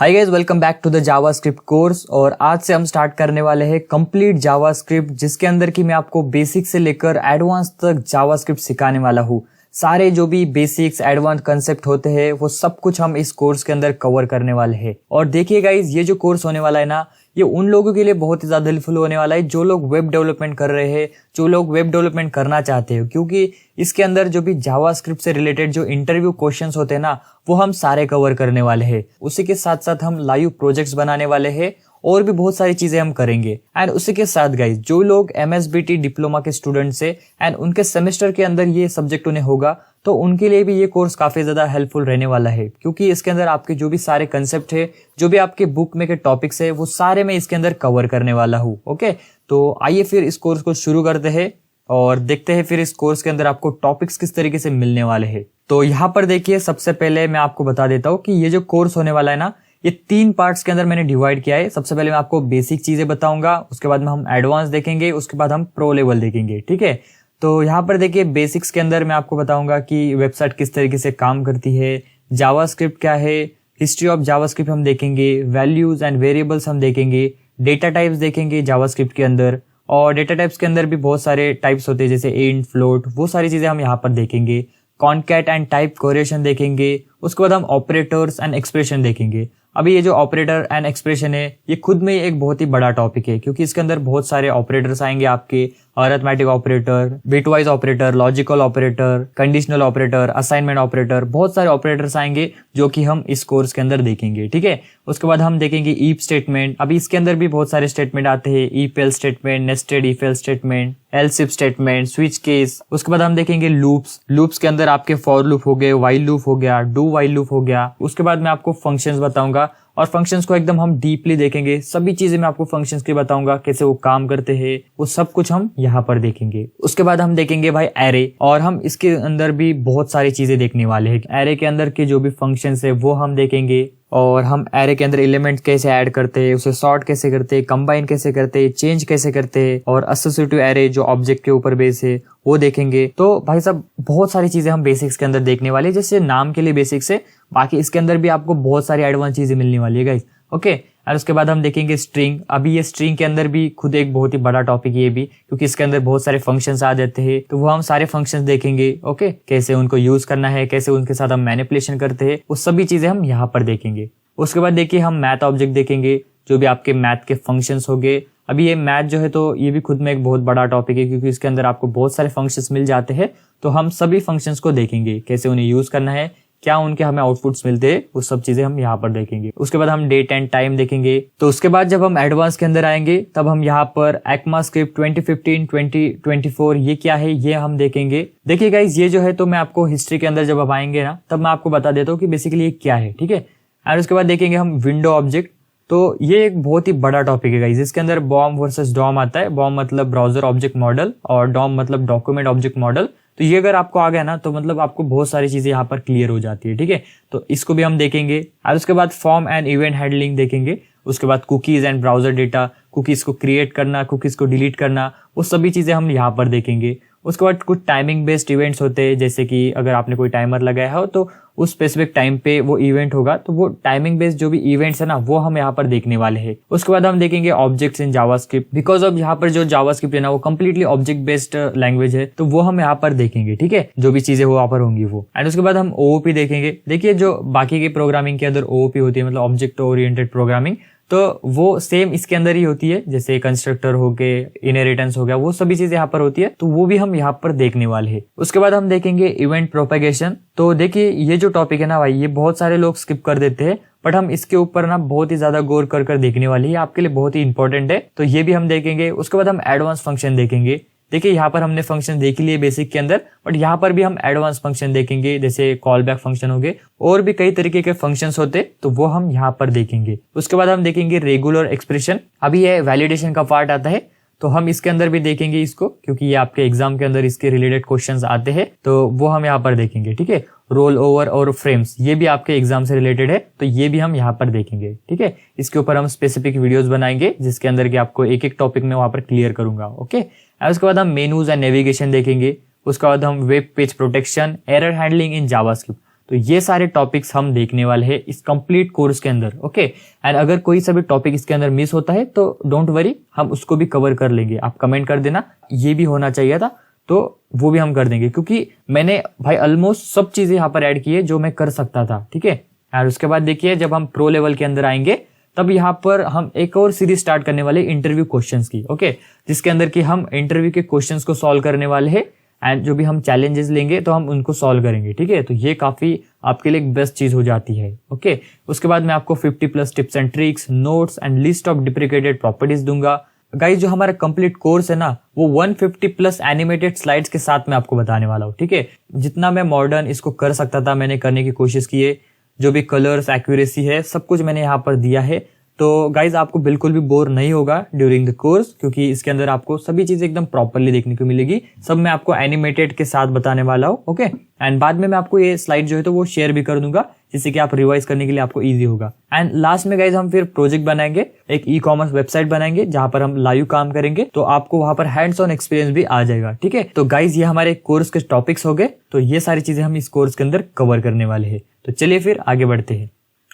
Hi guys, welcome back to the JavaScript course. और आज से हम स्टार्ट करने वाले हैं कंप्लीट जावास्क्रिप्ट, जिसके अंदर की मैं आपको बेसिक से लेकर एडवांस तक जावास्क्रिप्ट सिखाने वाला हूँ। सारे जो भी बेसिक्स एडवांस कंसेप्ट होते हैं वो सब कुछ हम इस कोर्स के अंदर कवर करने वाले हैं। और देखिए गाइस, ये जो कोर्स होने वाला है ना, ये उन लोगों के लिए बहुत ही ज्यादा हेल्पफुल होने वाला है जो लोग वेब डेवलपमेंट कर रहे हैं, जो लोग वेब डेवलपमेंट करना चाहते हैं, क्योंकि इसके अंदर जो भी जावास्क्रिप्ट से रिलेटेड जो इंटरव्यू क्वेश्चंस होते हैं ना, वो हम सारे कवर करने वाले हैं। उसी के साथ साथ हम लाइव प्रोजेक्ट्स बनाने वाले हैं और भी बहुत सारी चीजें हम करेंगे। एंड उसी के साथ गाइस, जो लोग MSBT डिप्लोमा के स्टूडेंट्स है एंड उनके सेमेस्टर के अंदर ये सब्जेक्ट उन्हें होगा, तो उनके लिए भी ये कोर्स काफी ज्यादा हेल्पफुल रहने वाला है, क्योंकि इसके अंदर आपके जो भी सारे कंसेप्ट है, जो भी आपके बुक में के टॉपिक्स है, वो सारे मैं इसके अंदर कवर करने वाला हूँ। ओके, तो आइए फिर इस कोर्स को शुरू करते हैं और देखते हैं फिर इस कोर्स के अंदर आपको टॉपिक्स किस तरीके से मिलने वाले हैं। तो यहाँ पर देखिए, सबसे पहले मैं आपको बता देता हूँ कि ये जो कोर्स होने वाला है ना, ये 3 पार्ट्स के अंदर मैंने डिवाइड किया है। सबसे पहले मैं आपको बेसिक चीजें बताऊंगा, उसके बाद में हम एडवांस देखेंगे, उसके बाद हम प्रो लेवल देखेंगे। ठीक है, तो यहाँ पर देखिए बेसिक्स के अंदर मैं आपको बताऊंगा कि वेबसाइट किस तरीके से काम करती है, जावास्क्रिप्ट क्या है, हिस्ट्री ऑफ जावास्क्रिप्ट हम देखेंगे, वैल्यूज एंड वेरिएबल्स हम देखेंगे, डेटा टाइप्स देखेंगे जावास्क्रिप्ट के अंदर। और डेटा टाइप्स के अंदर भी बहुत सारे टाइप्स होते हैं, जैसे इंट, फ्लोट, वो सारी चीजें हम यहाँ पर देखेंगे। कॉनकैट एंड टाइप कोरिलेशन देखेंगे, उसके बाद हम ऑपरेटर्स एंड एक्सप्रेशन देखेंगे। अभी ये जो ऑपरेटर एंड एक्सप्रेशन है, ये खुद में एक बहुत ही बड़ा टॉपिक है, क्योंकि इसके अंदर बहुत सारे ऑपरेटर्स आएंगे आपके, arithmetic operator, bitwise operator, logical operator, conditional operator, assignment operator, बहुत सारे ऑपरेटर्स आएंगे जो कि हम इस कोर्स के अंदर देखेंगे। ठीक है, उसके बाद हम देखेंगे ईफ स्टेटमेंट। अभी इसके अंदर भी बहुत सारे स्टेटमेंट आते हैं, if else statement, nested if else statement, else if statement, switch case. उसके बाद हम देखेंगे लूप्स के अंदर आपके फॉर लूप हो गए, वाइल लूप हो गया, डू वाइल लूप हो गया। उसके बाद मैं आपको फंक्शंस बताऊंगा और फंक्शंस को एकदम हम डीपली देखेंगे। सभी चीजें मैं आपको फंक्शंस की बताऊंगा, कैसे वो काम करते हैं, वो सब कुछ हम यहाँ पर देखेंगे। उसके बाद हम देखेंगे भाई एरे, और हम इसके अंदर भी बहुत सारी चीजें देखने वाले हैं। एरे के अंदर के जो भी फंक्शंस है वो हम देखेंगे, और हम एरे के अंदर एलिमेंट कैसे ऐड करते हैं, उसे सॉर्ट कैसे करते हैं, कंबाइन कैसे करते हैं, चेंज कैसे करते हैं, और एसोसिएटिव एरे जो ऑब्जेक्ट के ऊपर बेस है वो देखेंगे। तो भाई साहब बहुत सारी चीजें हम बेसिक्स के अंदर देखने वाले हैं, जैसे नाम के लिए बेसिक्स है, बाकी इसके अंदर भी आपको बहुत सारी एडवांस चीजें मिलने वाली है गाइस। ओके, और उसके बाद हम देखेंगे स्ट्रिंग। अभी ये स्ट्रिंग के अंदर भी खुद एक बहुत ही बड़ा टॉपिक ये भी, क्योंकि इसके अंदर बहुत सारे फंक्शंस आ जाते हैं, तो वो हम सारे फंक्शंस देखेंगे। ओके, कैसे उनको यूज करना है, कैसे उनके साथ हम मैनिपुलेशन करते हैं, वो सभी चीजें हम यहाँ पर देखेंगे। उसके बाद देखिए हम मैथ ऑब्जेक्ट देखेंगे, जो भी आपके मैथ के फंक्शंस हो गए। अभी ये मैथ जो है, तो ये भी खुद में एक बहुत बड़ा टॉपिक है, क्योंकि इसके अंदर आपको बहुत सारे फंक्शंस मिल जाते हैं, तो हम सभी फंक्शंस को देखेंगे, कैसे उन्हें यूज करना है, क्या उनके हमें आउटपुट्स मिलते हैं, वो सब चीजें हम यहाँ पर देखेंगे। उसके बाद हम डेट एंड टाइम देखेंगे। तो उसके बाद जब हम एडवांस के अंदर आएंगे, तब हम यहाँ पर ECMAScript 2015 2024 ये क्या है, ये हम देखेंगे। देखिए गाइज, ये जो है, तो मैं आपको हिस्ट्री के अंदर जब हम आएंगे ना, तब मैं आपको बता देता हूँ कि बेसिकली ये क्या है। ठीक है, और उसके बाद देखेंगे हम विंडो ऑब्जेक्ट। तो ये एक बहुत ही बड़ा टॉपिक है गाइज। इसके अंदर बॉम वर्सेस डॉम आता है। बॉम मतलब ब्राउजर ऑब्जेक्ट मॉडल और डॉम मतलब डॉक्यूमेंट ऑब्जेक्ट मॉडल। तो ये अगर आपको आ गया ना, तो मतलब आपको बहुत सारी चीजें यहाँ पर क्लियर हो जाती है। ठीक है, तो इसको भी हम देखेंगे। और उसके बाद फॉर्म एंड इवेंट हैंडलिंग देखेंगे। उसके बाद cookies and browser data, cookies को क्रिएट करना, कुकीज को डिलीट करना, वो सभी चीजें हम यहाँ पर देखेंगे। उसके बाद कुछ टाइमिंग बेस्ड इवेंट्स होते हैं, जैसे कि अगर आपने कोई टाइमर लगाया हो, तो उस स्पेसिफिक टाइम पे वो इवेंट होगा, तो वो टाइमिंग बेस्ड जो भी इवेंट्स है ना, वो हम यहाँ पर देखने वाले हैं। उसके बाद हम देखेंगे objects in JavaScript, because of यहाँ पर जो जावास्क्रिप्ट है ना, वो कम्प्लीटली ऑब्जेक्ट बेस्ड लैंग्वेज है, तो वो हम यहाँ पर देखेंगे। ठीक है, जो भी चीजें वो यहाँ पर होंगी वो। एंड उसके बाद हम OOP देखेंगे। देखिए, जो बाकी के प्रोग्रामिंग के अंदर OOP होती है, मतलब ऑब्जेक्ट ओरिएंटेड प्रोग्रामिंग, तो वो सेम इसके अंदर ही होती है, जैसे कंस्ट्रक्टर हो गए, इनहेरिटेंस हो गया, वो सभी चीजें यहाँ पर होती है, तो वो भी हम यहाँ पर देखने वाले हैं। उसके बाद हम देखेंगे इवेंट प्रोपेगेशन। तो देखिए, ये जो टॉपिक है ना भाई, ये बहुत सारे लोग स्किप कर देते हैं, बट हम इसके ऊपर ना बहुत ही ज्यादा गौर कर देखने वाले हैं, आपके लिए बहुत ही इंपॉर्टेंट है, तो ये भी हम देखेंगे। उसके बाद हम एडवांस फंक्शन देखेंगे। देखिए, यहाँ पर हमने फंक्शन देख लिए बेसिक के अंदर, बट यहाँ पर भी हम एडवांस फंक्शन देखेंगे, जैसे कॉल बैक फंक्शन हो गए, और भी कई तरीके के फंक्शंस होते, तो वो हम यहाँ पर देखेंगे। उसके बाद हम देखेंगे रेगुलर एक्सप्रेशन। अभी ये वैलिडेशन का पार्ट आता है, तो हम इसके अंदर भी देखेंगे इसको, क्योंकि ये आपके एग्जाम के अंदर इसके रिलेटेड क्वेश्चंस आते हैं, तो वो हम यहाँ पर देखेंगे। ठीक है, रोल ओवर और फ्रेम्स, ये भी आपके एग्जाम से रिलेटेड है, तो ये भी हम यहाँ पर देखेंगे। ठीक है, इसके ऊपर हम स्पेसिफिक वीडियोस बनाएंगे, जिसके अंदर कि आपको एक एक टॉपिक में वहां पर क्लियर करूंगा। ओके, उसके बाद हम मेनूज एंड नेविगेशन देखेंगे। उसके बाद हम web page protection, error handling in JavaScript, तो ये सारे टॉपिक्स हम देखने वाले हैं इस कंप्लीट कोर्स के अंदर। ओके, एंड अगर कोई सा भी टॉपिक इसके अंदर मिस होता है तो डोंट वरी, हम उसको भी कवर कर लेंगे। आप कमेंट कर देना ये भी होना चाहिए था, तो वो भी हम कर देंगे, क्योंकि मैंने भाई ऑलमोस्ट सब चीजें यहाँ पर ऐड की है जो मैं कर सकता था। ठीक है, और उसके बाद देखिए जब हम प्रो लेवल के अंदर आएंगे तब यहाँ पर हम एक और सीरीज स्टार्ट करने वाले इंटरव्यू क्वेश्चंस की। ओके, जिसके अंदर कि हम इंटरव्यू के क्वेश्चंस को सॉल्व करने वाले हैं, एंड जो भी हम चैलेंजेस लेंगे तो हम उनको सॉल्व करेंगे। ठीक है, तो ये काफी आपके लिए एक बेस्ट चीज हो जाती है। ओके, उसके बाद मैं आपको 50+ tips and tricks, notes and list of deprecated properties दूंगा। गाइस, जो हमारा कंप्लीट कोर्स है ना, वो 150+ एनिमेटेड स्लाइड्स के साथ मैं आपको बताने वाला हूँ। ठीक है, जितना मैं मॉडर्न इसको कर सकता था मैंने करने की कोशिश की है। जो भी कलर्स, एक्यूरेसी है, सब कुछ मैंने यहाँ पर दिया है। तो गाइज आपको बिल्कुल भी बोर नहीं होगा ड्यूरिंग द कोर्स, क्योंकि इसके अंदर आपको सभी चीजें एकदम प्रॉपरली देखने को मिलेगी। सब मैं आपको एनिमेटेड के साथ बताने वाला हूँ। ओके, एंड बाद में मैं आपको ये स्लाइड जो है तो वो शेयर भी कर दूंगा, जिससे कि आप रिवाइज करने के लिए आपको इजी होगा। एंड लास्ट में गाइज हम फिर प्रोजेक्ट बनाएंगे, एक ई-कॉमर्स वेबसाइट बनाएंगे जहां पर हम लाइव काम करेंगे, तो आपको वहां पर हैंड्स ऑन एक्सपीरियंस भी आ जाएगा। ठीक है, तो गाइज ये हमारे कोर्स के टॉपिक्स हो गए। तो ये सारी चीजें हम इस कोर्स के अंदर कवर करने वाले हैं। तो चलिए फिर आगे बढ़ते हैं।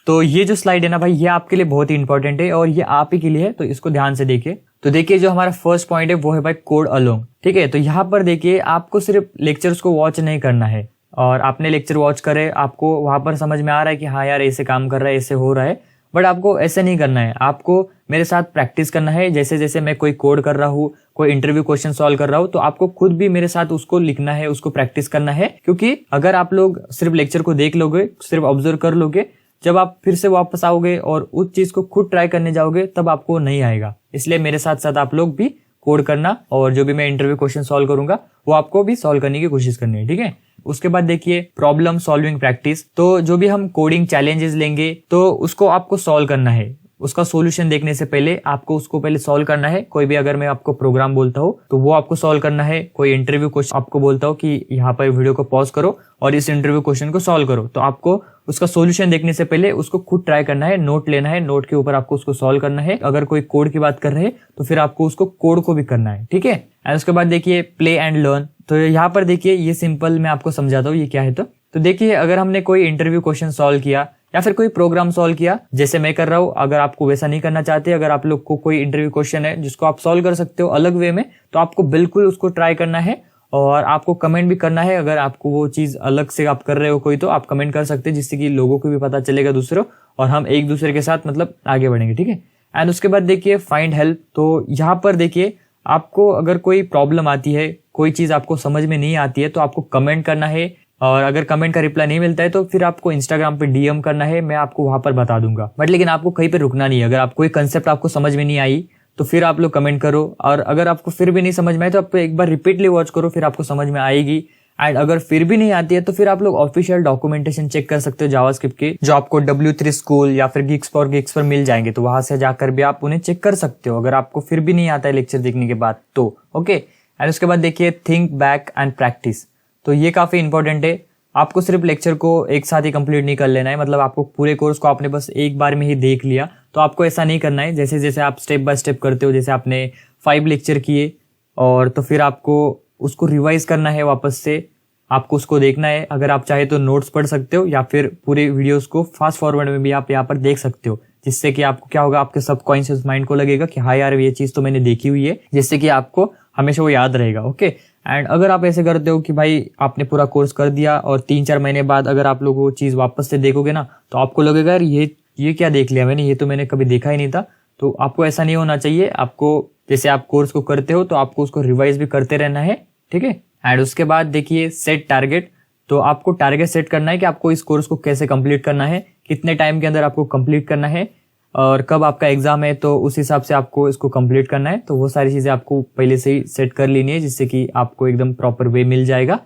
तो ये जो स्लाइड है ना भाई, ये आपके लिए बहुत ही इंपॉर्टेंट है और ये आप ही के लिए है, तो इसको ध्यान से देखिए। तो देखिए जो हमारा फर्स्ट पॉइंट है वो है भाई कोड अलोंग। ठीक है, तो यहाँ पर देखिए आपको सिर्फ लेक्चर्स को वॉच नहीं करना है, और आपने लेक्चर वॉच करे, आपको वहां पर समझ में आ रहा है कि हाँ यार ऐसे काम कर रहा है, ऐसे हो रहा है, बट आपको ऐसे नहीं करना है। आपको मेरे साथ प्रैक्टिस करना है। जैसे जैसे मैं कोई कोड कर रहा हूँ, कोई इंटरव्यू क्वेश्चन सॉल्व कर रहा हूँ, तो आपको खुद भी मेरे साथ उसको लिखना है, उसको प्रैक्टिस करना है। क्योंकि अगर आप लोग सिर्फ लेक्चर को देख लोगे, सिर्फ ऑब्जर्व कर लोगे, जब आप फिर से वापस आओगे और उस चीज को खुद ट्राई करने जाओगे तब आपको नहीं आएगा। इसलिए मेरे साथ साथ आप लोग भी कोड करना, और जो भी मैं इंटरव्यू क्वेश्चन सॉल्व करूंगा वो आपको भी सॉल्व करने की कोशिश करनी है। ठीक है, उसके बाद देखिए प्रॉब्लम सॉल्विंग प्रैक्टिस। तो जो भी हम कोडिंग चैलेंजेस लेंगे तो उसको आपको सॉल्व करना है। उसका सॉल्यूशन देखने से पहले आपको उसको पहले सॉल्व करना है। कोई भी अगर मैं आपको प्रोग्राम बोलता हूँ तो वो आपको सॉल्व करना है। कोई इंटरव्यू क्वेश्चन आपको बोलता हूँ कि यहाँ पर वीडियो को पॉज करो और इस इंटरव्यू क्वेश्चन को सॉल्व करो, तो आपको उसका सॉल्यूशन देखने से पहले उसको खुद ट्राई करना है, नोट लेना है, नोट के ऊपर आपको उसको सॉल्व करना है। अगर कोई कोड की बात कर रहे हैं तो फिर आपको उसको कोड को भी करना है। ठीक है, एंड उसके बाद देखिए प्ले एंड लर्न। तो यहाँ पर देखिए ये सिंपल मैं आपको समझाता हूँ ये क्या है। तो देखिए अगर हमने कोई इंटरव्यू क्वेश्चन सॉल्व किया या फिर कोई प्रोग्राम सॉल्व किया जैसे मैं कर रहा हूँ, अगर आपको वैसा नहीं करना चाहते, अगर आप लोग को कोई इंटरव्यू क्वेश्चन है जिसको आप सॉल्व कर सकते हो अलग वे में, तो आपको बिल्कुल उसको ट्राई करना है और आपको कमेंट भी करना है। अगर आपको वो चीज अलग से आप कर रहे हो कोई, तो आप कमेंट कर सकते हैं, जिससे कि लोगों को भी पता चलेगा दूसरों, और हम एक दूसरे के साथ मतलब आगे बढ़ेंगे। ठीक है, एंड उसके बाद देखिए फाइंड हेल्प। तो यहाँ पर देखिए आपको अगर कोई प्रॉब्लम आती है, कोई चीज आपको समझ में नहीं आती है, तो आपको कमेंट करना है, और अगर कमेंट का रिप्लाई नहीं मिलता है तो फिर आपको इंस्टाग्राम पे डीएम करना है, मैं आपको वहां पर बता दूंगा। बट लेकिन आपको कहीं पे रुकना नहीं है। अगर आप कोई कंसेप्ट आपको समझ में नहीं आई तो फिर आप लोग कमेंट करो, और अगर आपको फिर भी नहीं समझ में आए तो आप एक बार रिपीटली वॉच करो, फिर आपको समझ में आएगी। एंड अगर फिर भी नहीं आती है तो फिर आप लोग ऑफिशियल डॉक्यूमेंटेशन चेक कर सकते हो जावास्क्रिप्ट के, जो आपको W3 स्कूल या फिर गिग्स पर मिल जाएंगे, तो वहां से जाकर भी आप उन्हें चेक कर सकते हो अगर आपको फिर भी नहीं आता है लेक्चर देखने के बाद तो। ओके, एंड उसके बाद देखिए थिंक बैक एंड प्रैक्टिस। तो ये काफी इंपॉर्टेंट है। आपको सिर्फ लेक्चर को एक साथ ही कंप्लीट नहीं कर लेना है, मतलब आपको पूरे कोर्स को आपने बस एक बार में ही देख लिया तो आपको ऐसा नहीं करना है। जैसे जैसे आप स्टेप बाय स्टेप करते हो, जैसे आपने 5 लेक्चर किए और तो फिर आपको उसको रिवाइज करना है, वापस से आपको उसको देखना है। अगर आप चाहे तो नोट्स पढ़ सकते हो या फिर पूरे वीडियोस को फास्ट फॉरवर्ड में भी आप यहाँ पर देख सकते हो, जिससे कि आपको क्या होगा, आपके सबकॉन्शियस माइंड को लगेगा कि हाँ यार ये चीज तो मैंने देखी हुई है, जिससे कि आपको हमेशा वो याद रहेगा। ओके, एंड अगर आप ऐसे करते हो कि भाई आपने पूरा कोर्स कर दिया और 3-4 महीने बाद अगर आप लोग वो चीज वापस से देखोगे ना, तो आपको लगेगा यार ये क्या देख लिया मैंने, ये तो मैंने कभी देखा ही नहीं था। तो आपको ऐसा नहीं होना चाहिए। आपको जैसे आप कोर्स को करते हो तो आपको उसको रिवाइज भी करते रहना है। ठीक है, एंड उसके बाद देखिए सेट टारगेट। तो आपको टारगेट सेट करना है कि आपको इस कोर्स को कैसे कंप्लीट करना है, कितने टाइम के अंदर आपको कंप्लीट करना है, और कब आपका एग्जाम है तो उस हिसाब से आपको इसको कंप्लीट करना है। तो वो सारी चीजें आपको पहले से ही सेट कर लेनी है, जिससे कि आपको एकदम प्रॉपर वे मिल जाएगा।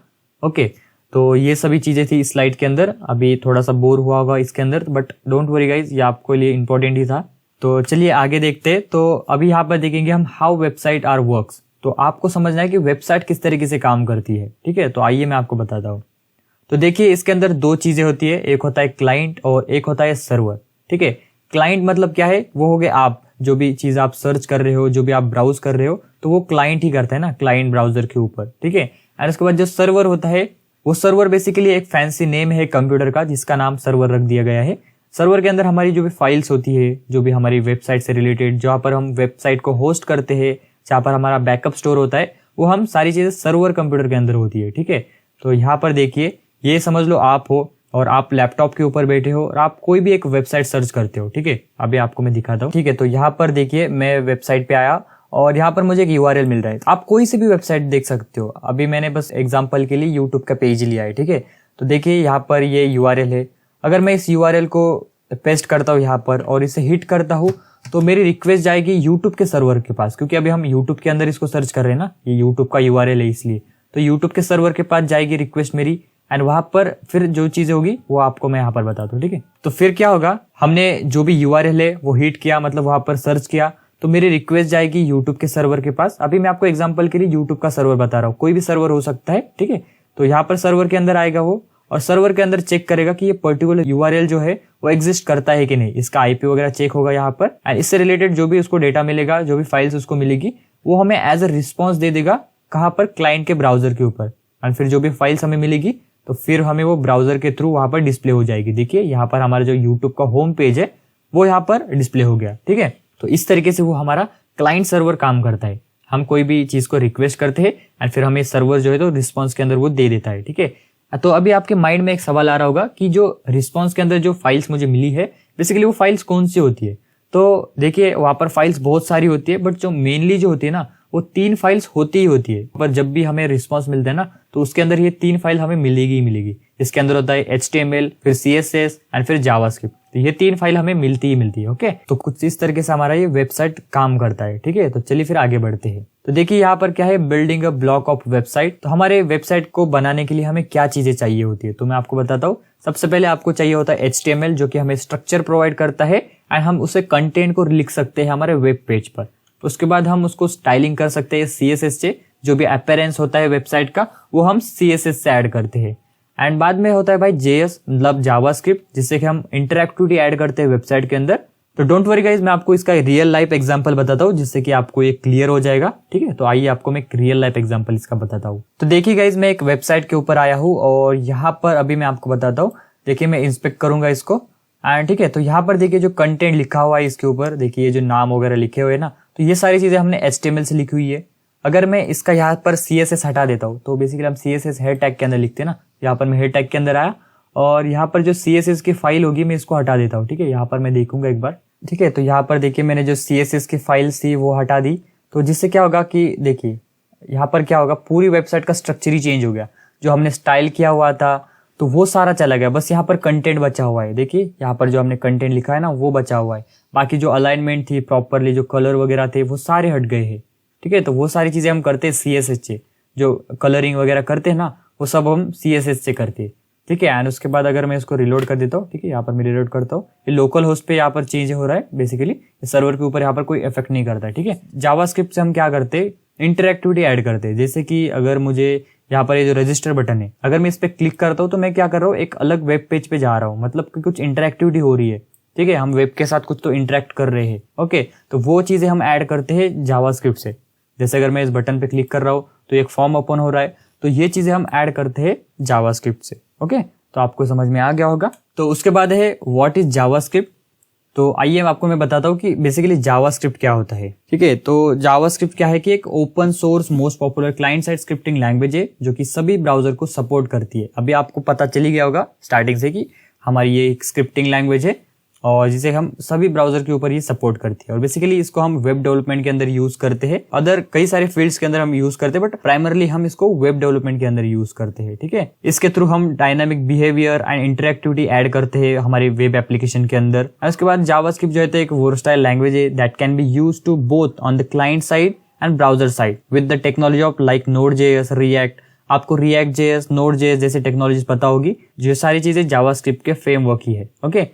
ओके, तो ये सभी चीजें थी इस स्लाइड के अंदर। अभी थोड़ा सा बोर हुआ होगा इसके अंदर, बट डोंट वरी गाइज, ये आपको लिए इंपॉर्टेंट ही था। तो चलिए आगे देखते हैं। तो अभी यहाँ पर देखेंगे हम हाउ वेबसाइट आर वर्क्स। तो आपको समझना है कि वेबसाइट किस तरीके से काम करती है। ठीक है, तो आइए मैं आपको बताता हूँ। तो देखिए इसके अंदर 2 चीजें होती है, एक होता है क्लाइंट और एक होता है सर्वर। ठीक है, क्लाइंट मतलब क्या है, वो हो गए आप, जो भी चीज आप सर्च कर रहे हो, जो भी आप ब्राउज कर रहे हो, तो वो क्लाइंट ही करता है ना, क्लाइंट ब्राउजर के ऊपर। ठीक है, एंड उसके बाद जो सर्वर होता है वो सर्वर बेसिकली एक फैंसी नेम है कंप्यूटर का जिसका नाम सर्वर रख दिया गया है। सर्वर के अंदर हमारी जो भी फाइल्स होती है, जो भी हमारी वेबसाइट से रिलेटेड, जहाँ पर हम वेबसाइट को होस्ट करते हैं, जहाँ पर हमारा बैकअप स्टोर होता है, वो हम सारी चीजें सर्वर कंप्यूटर के अंदर होती है। ठीक है, तो यहाँ पर देखिए, ये समझ लो आप हो और आप लैपटॉप के ऊपर बैठे हो और आप कोई भी एक वेबसाइट सर्च करते हो। ठीक है, अभी आपको मैं दिखाता हूँ। ठीक है, तो यहाँ पर देखिए मैं वेबसाइट पे आया और यहाँ पर मुझे एक यूआरएल मिल रहा है। आप कोई सी भी वेबसाइट देख सकते हो। अभी मैंने बस एग्जांपल के लिए यूट्यूब का पेज लिया है। ठीक है, तो देखिए यहाँ पर ये यूआरएल है। अगर मैं इस यूआरएल को पेस्ट करता हूँ यहाँ पर और इसे हिट करता हूँ तो मेरी रिक्वेस्ट जाएगी यूट्यूब के सर्वर के पास, क्योंकि अभी हम यूट्यूब के अंदर इसको सर्च कर रहे हैं ना, ये यूट्यूब का यूआरएल है इसलिए। तो यूट्यूब के सर्वर के पास जाएगी रिक्वेस्ट मेरी, एंड वहां पर फिर जो चीजें होगी वो आपको मैं यहाँ पर बताता हूँ। ठीक है, तो फिर क्या होगा, हमने जो भी यूआरएल है वो हिट किया, मतलब वहां पर सर्च किया, तो मेरी रिक्वेस्ट जाएगी यूट्यूब के सर्वर के पास। अभी मैं आपको एग्जांपल के लिए यूट्यूब का सर्वर बता रहा हूँ, कोई भी सर्वर हो सकता है। ठीक है, तो यहाँ पर सर्वर के अंदर आएगा वो और सर्वर के अंदर चेक करेगा कि ये पर्टिकुलर यूआरएल जो है वो एग्जिस्ट करता है कि नहीं, इसका आईपी वगैरह चेक होगा यहाँ पर, एंड इससे रिलेटेड जो भी उसको डेटा मिलेगा, जो भी फाइल्स उसको मिलेगी, वो हमें एज अ रिस्पॉन्स दे देगा कहाँ पर, क्लाइंट के ब्राउजर के ऊपर। एंड फिर जो भी फाइल्स हमें मिलेगी तो फिर हमें वो ब्राउजर के थ्रू वहां पर डिस्प्ले हो जाएगी। देखिए यहाँ पर हमारा जो यूट्यूब का होम पेज है वो यहाँ पर डिस्प्ले हो गया। ठीक है, तो इस तरीके से वो हमारा क्लाइंट सर्वर काम करता है। हम कोई भी चीज को रिक्वेस्ट करते हैं एंड फिर हमें सर्वर जो है तो रिस्पॉन्स के अंदर वो दे देता है। ठीक है, तो अभी आपके माइंड में एक सवाल आ रहा होगा कि जो रिस्पॉन्स के अंदर जो फाइल्स मुझे मिली है, बेसिकली वो फाइल्स कौन सी होती है। तो देखिए वहां पर फाइल्स बहुत सारी होती है, बट जो मेनली जो होती है ना, वो 3 फाइल्स होती ही होती है। पर जब भी हमें रिस्पॉन्स मिलता है ना, तो उसके अंदर ये 3 फाइल हमें मिलेगी ही मिलेगी। इसके अंदर होता है HTML, फिर CSS एंड फिर जावास्क्रिप्ट। तो ये 3 फाइल हमें मिलती ही मिलती है। ओके, तो कुछ इस तरीके से हमारा ये वेबसाइट काम करता है। ठीक है, तो चलिए फिर आगे बढ़ते हैं। तो देखिए यहाँ पर क्या है, building a block of website. तो हमारे वेबसाइट को बनाने के लिए हमें क्या चीजें चाहिए होती है, तो मैं आपको बताता हूँ। सबसे पहले आपको चाहिए होता है HTML, जो कि हमें स्ट्रक्चर प्रोवाइड करता है एंड हम उसे कंटेंट को लिख सकते हैं हमारे वेब पेज पर। उसके बाद हम उसको स्टाइलिंग कर सकते हैं CSS से, जो भी अपीयरेंस होता है वेबसाइट का वो हम CSS से ऐड करते हैं। एंड बाद में होता है भाई JS, मतलब जावास्क्रिप्ट, जिससे कि हम इंटरैक्टिविटी ऐड करते हैं वेबसाइट के अंदर। तो डोंट वरी गाइस, मैं आपको इसका रियल लाइफ एग्जांपल बताता हूँ जिससे कि आपको ये क्लियर हो जाएगा। ठीक है, तो आइए आपको मैं एक रियल लाइफ एग्जांपल इसका बताता हूँ। तो देखिए गाइस, मैं एक वेबसाइट के ऊपर आया हूँ और यहाँ पर अभी मैं आपको बताता हूँ। देखिए मैं इंस्पेक्ट करूंगा इसको एंड ठीक है, तो यहाँ पर देखिए जो कंटेंट लिखा हुआ है इसके ऊपर, देखिए जो नाम वगैरह लिखे हुए है ना, तो ये सारी चीजें हमने HTML से लिखी हुई है। अगर मैं इसका यहाँ पर CSS हटा देता हूँ, तो बेसिकली हम CSS हेड टैग के अंदर लिखते हैं ना। यहाँ पर मैं हेड टैग के अंदर आया और यहाँ पर जो CSS की फाइल होगी मैं इसको हटा देता हूँ। ठीक है, यहाँ पर मैं देखूंगा एक बार। ठीक है, तो यहाँ पर देखिए मैंने जो CSS की फाइल थी वो हटा दी। तो जिससे क्या होगा कि देखिए यहाँ पर क्या होगा, पूरी वेबसाइट का स्ट्रक्चर ही चेंज हो गया। जो हमने स्टाइल किया हुआ था तो वो सारा चला गया, बस यहाँ पर कंटेंट बचा हुआ है। देखिए यहाँ पर जो हमने कंटेंट लिखा है ना वो बचा हुआ है। बाकी जो अलाइनमेंट थी प्रॉपरली, जो कलर वगैरह थे वो सारे हट गए हैं। ठीक है, तो वो सारी चीजें हम करते हैं CSS से, जो कलरिंग वगैरह करते हैं ना वो सब हम CSS से करते हैं। ठीक है, एंड उसके बाद अगर मैं इसको रिलोड कर देता हूँ, ठीक है, यहाँ पर मैं रिलोड करता हूँ, ये लोकल होस्ट पे यहाँ पर चेंज हो रहा है। बेसिकली सर्वर के ऊपर यहाँ पर कोई इफेक्ट नहीं करता है। ठीक है, जावास्क्रिप्ट से हम क्या करते हैं, इंटरैक्टिविटी ऐड करते हैं। जैसे कि अगर मुझे यहाँ पर ये जो रजिस्टर बटन है, अगर मैं इस पे क्लिक करता हूँ तो मैं क्या कर रहा हूँ, एक अलग वेब पेज पे जा रहा हूँ, मतलब कि कुछ इंटरैक्टिविटी हो रही है। ठीक है, हम वेब के साथ कुछ तो इंटरैक्ट कर रहे हैं। ओके, तो वो चीजें हम ऐड करते हैं जावास्क्रिप्ट से। जैसे अगर मैं इस बटन पे क्लिक कर रहा हूँ तो एक फॉर्म ओपन हो रहा है, तो ये चीजें हम ऐड करते हैं जावास्क्रिप्ट से। ओके, तो आपको समझ में आ गया होगा। तो उसके बाद है व्हाट इज जावास्क्रिप्ट। तो आइए आपको मैं बताता हूँ कि बेसिकली जावास्क्रिप्ट क्या होता है। ठीक है, तो जावास्क्रिप्ट क्या है कि एक open source most popular client side scripting language है जो कि सभी ब्राउजर को सपोर्ट करती है। अभी आपको पता चल ही गया होगा स्टार्टिंग से कि हमारी ये एक स्क्रिप्टिंग लैंग्वेज है और जिसे हम सभी ब्राउजर के ऊपर ये सपोर्ट करती है। और बेसिकली इसको हम वेब डेवलपमेंट के अंदर यूज करते हैं, अदर कई सारे फील्ड्स के अंदर हम यूज करते हैं, बट प्राइमरली हम इसको वेब डेवलपमेंट के अंदर यूज करते हैं। ठीक है, इसके थ्रू हम dynamic behaviour and interactivity add करते हैं हमारे वेब एप्लीकेशन के अंदर। और उसके बाद जावास्क्रिप्ट जो है तो एक वर्सटाइल लैंग्वेज है that can be used to both on the client side and browser side with the technology of like Node.js, React. आपको React.js, Node.js जैसे टेक्नोलॉजीज पता होगी, जो सारी चीजें जावास्क्रिप्ट के फ्रेमवर्क ही है। ओके,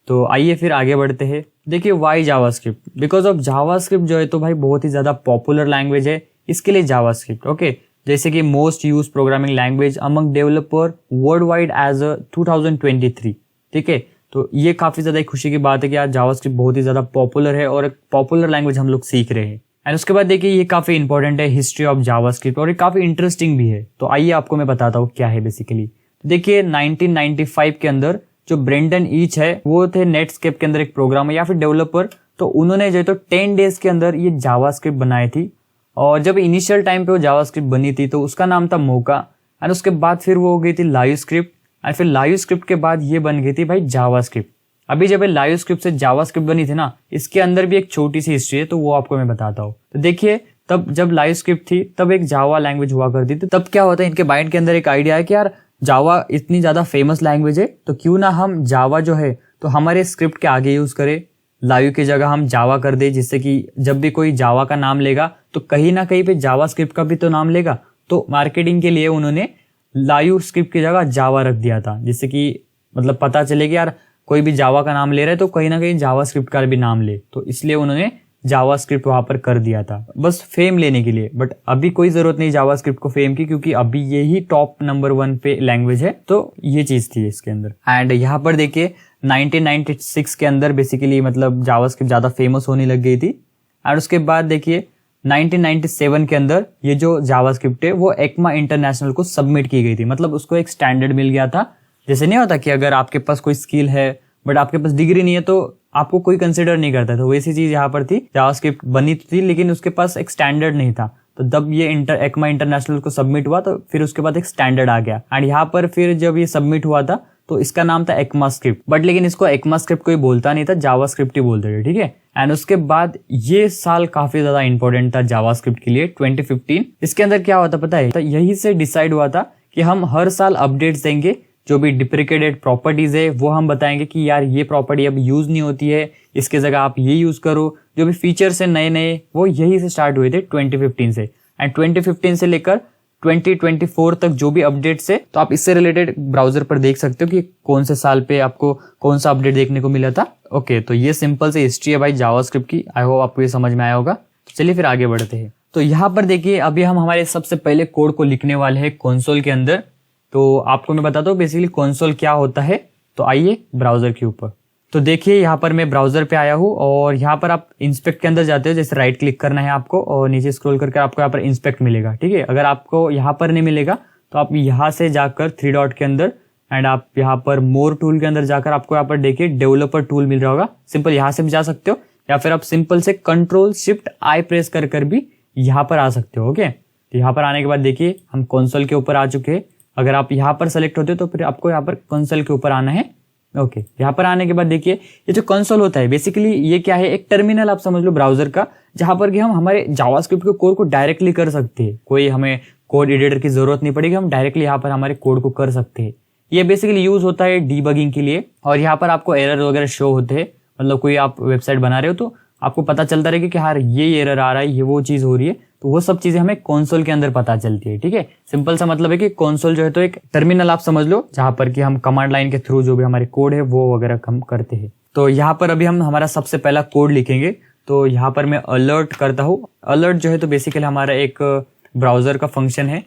तो आइए फिर आगे बढ़ते हैं। देखिए why JavaScript, because of JavaScript जो है तो भाई बहुत ही ज्यादा पॉपुलर लैंग्वेज है, इसके लिए जावास्क्रिप्ट। ओके, जैसे कि most use programming language among developer world wide as 2023। ठीक है, तो ये काफी ज्यादा खुशी की बात है कि आज जावास्क्रिप्ट बहुत ही ज्यादा पॉपुलर है और एक पॉपुलर लैंग्वेज हम लोग सीख रहे हैं। एंड उसके बाद देखिए ये काफी इंपॉर्टेंट है, हिस्ट्री ऑफ जावास्क्रिप्ट, और ये काफी इंटरेस्टिंग भी है। तो आइए आपको मैं बताता हूँ क्या है बेसिकली। तो देखिए 1995 के अंदर जो ब्रेंडन ईच है वो थे नेटस्केप के अंदर एक प्रोग्रामर या फिर डेवलपर। तो उन्होंने जो है तो 10 डेज के अंदर ये जावास्क्रिप्ट बनाई थी। और जब इनिशियल टाइम पे वो जावास्क्रिप्ट बनी थी तो उसका नाम था मोका। एंड उसके बाद फिर वो हो गई थी लाइव स्क्रिप्ट, एंड फिर लाइव स्क्रिप्ट के बाद ये बन गई थी भाई जावास्क्रिप्ट। अभी जब ये लाइव स्क्रिप्ट से जावास्क्रिप्ट बनी थी ना, इसके अंदर भी एक छोटी सी हिस्ट्री है, तो वो आपको मैं बताता हूँ। तो देखिए तब जब लाइव स्क्रिप्ट थी तब एक जावा लैंग्वेज हुआ करती थी। तब क्या होता है, इनके माइंड के अंदर एक आइडिया है कि यार जावा इतनी ज्यादा फेमस लैंग्वेज है, तो क्यों ना हम जावा जो है तो हमारे स्क्रिप्ट के आगे यूज करें, लाइव की जगह हम जावा कर दे, जिससे कि जब भी कोई जावा का नाम लेगा तो कहीं ना कहीं पे जावा स्क्रिप्ट का भी तो नाम लेगा। तो मार्केटिंग के लिए उन्होंने लाइव स्क्रिप्ट की जगह जावा रख दिया था, जिससे कि मतलब पता चले कि यार कोई भी जावा का नाम ले रहा है तो कहीं ना कहीं जावा स्क्रिप्ट का भी नाम ले। तो इसलिए उन्होंने जावा स्क्रिप्ट वहां पर कर दिया था, बस फेम लेने के लिए। बट अभी कोई जरूरत नहीं जावा स्क्रिप्ट को फेम की, क्योंकि अभी यही टॉप नंबर 1 पे लैंग्वेज है। तो ये चीज थी इसके अंदर। एंड यहाँ पर देखिए 1996 के अंदर बेसिकली मतलब जावा स्क्रिप्ट ज्यादा फेमस होने लग गई थी। एंड उसके बाद देखिए 1997 के अंदर ये जो जावास्क्रिप्ट है वो एक्मा इंटरनेशनल को सबमिट की गई थी। मतलब उसको एक स्टैंडर्ड मिल गया था। जैसे नहीं होता कि अगर आपके पास कोई स्किल है बट आपके पास डिग्री नहीं है तो आपको कोई कंसिडर नहीं करता, तो वैसी चीज यहाँ पर थी। जावास्क्रिप्ट बनी थी लेकिन उसके पास एक स्टैंडर्ड नहीं था। तो जब ये एक्मा इंटरनेशनल को सबमिट हुआ तो फिर उसके बाद एक स्टैंडर्ड आ गया। एंड यहाँ पर फिर जब ये सबमिट हुआ था तो इसका नाम था एक्मा स्क्रिप्ट, बट लेकिन इसको एक्मा स्क्रिप्ट कोई बोलता नहीं था, जावास्क्रिप्ट ही बोलते थे, ठीक है। एंड उसके बाद ये साल काफी ज्यादा इंपॉर्टेंट था जावास्क्रिप्ट के लिए, 2015। इसके अंदर क्या हुआ था पता है, तो यही से डिसाइड हुआ था कि हम हर साल अपडेट्स देंगे। जो भी डिप्रिकेटेड प्रॉपर्टीज है वो हम बताएंगे कि यार ये प्रॉपर्टी अब यूज नहीं होती है, इसके जगह आप ये यूज करो। जो भी फीचर्स है नए नए वो यही से स्टार्ट हुए थे 2015 से। एंड 2015 से लेकर 2024 तक जो भी अपडेट्स है तो आप इससे रिलेटेड ब्राउजर पर देख सकते हो कि कौन से साल पे आपको कौन सा अपडेट देखने को मिला था। ओके, तो ये सिंपल से हिस्ट्री है भाई जावास्क्रिप्ट की। आई होप आपको ये समझ में आया होगा। तो चलिए फिर आगे बढ़ते हैं। तो यहाँ पर देखिए अभी हम हमारे सबसे पहले कोड को लिखने वाले हैं कंसोल के अंदर। तो आपको मैं बताता हूँ बेसिकली कंसोल क्या होता है। तो आइए ब्राउजर के ऊपर। तो देखिए यहाँ पर मैं ब्राउजर पे आया हूँ और यहाँ पर आप इंस्पेक्ट के अंदर जाते हो। जैसे राइट क्लिक करना है आपको और नीचे स्क्रॉल करके आपको यहाँ पर इंस्पेक्ट मिलेगा, ठीक है। अगर आपको यहाँ पर नहीं मिलेगा तो आप यहाँ से जाकर 3 डॉट के अंदर एंड आप यहाँ पर मोर टूल के अंदर जाकर आपको यहाँ पर देखिए डेवलपर टूल मिल रहा होगा। सिंपल यहाँ से भी जा सकते हो या फिर आप सिंपल से Ctrl+Shift+I प्रेस कर भी यहाँ पर आ सकते हो। ओके, तो यहाँ पर आने के बाद देखिए हम कंसोल के ऊपर आ चुके हैं। अगर आप यहाँ पर सेलेक्ट होते हो तो फिर आपको यहाँ पर कंसोल के ऊपर आना है। ओके, यहाँ पर आने के बाद देखिए ये जो कंसोल होता है बेसिकली ये क्या है, एक टर्मिनल आप समझ लो ब्राउजर का, जहां पर कि हम हमारे जावास्क्रिप्ट के कोड को डायरेक्टली कर सकते हैं। कोई हमें कोड एडिटर की जरूरत नहीं पड़ेगी, हम डायरेक्टली यहाँ पर हमारे कोड को कर सकते हैं। ये बेसिकली यूज होता है डीबगिंग के लिए। और यहाँ पर आपको एरर वगैरह शो होते हैं, मतलब कोई आप वेबसाइट बना रहे हो तो आपको पता चलता रहेगा कि हाँ ये एरर आ रहा है, ये वो चीज हो रही है। तो वो सब चीजें हमें कंसोल के अंदर पता चलती है, ठीक है। सिंपल सा मतलब है कि कंसोल जो है तो एक टर्मिनल आप समझ लो, जहां पर कि हम कमांड लाइन के थ्रू जो भी हमारे कोड है वो वगैरह हम करते हैं। तो यहाँ पर अभी हम हमारा सबसे पहला कोड लिखेंगे। तो यहाँ पर मैं अलर्ट करता हूँ। अलर्ट जो है तो बेसिकली हमारा एक ब्राउजर का फंक्शन है।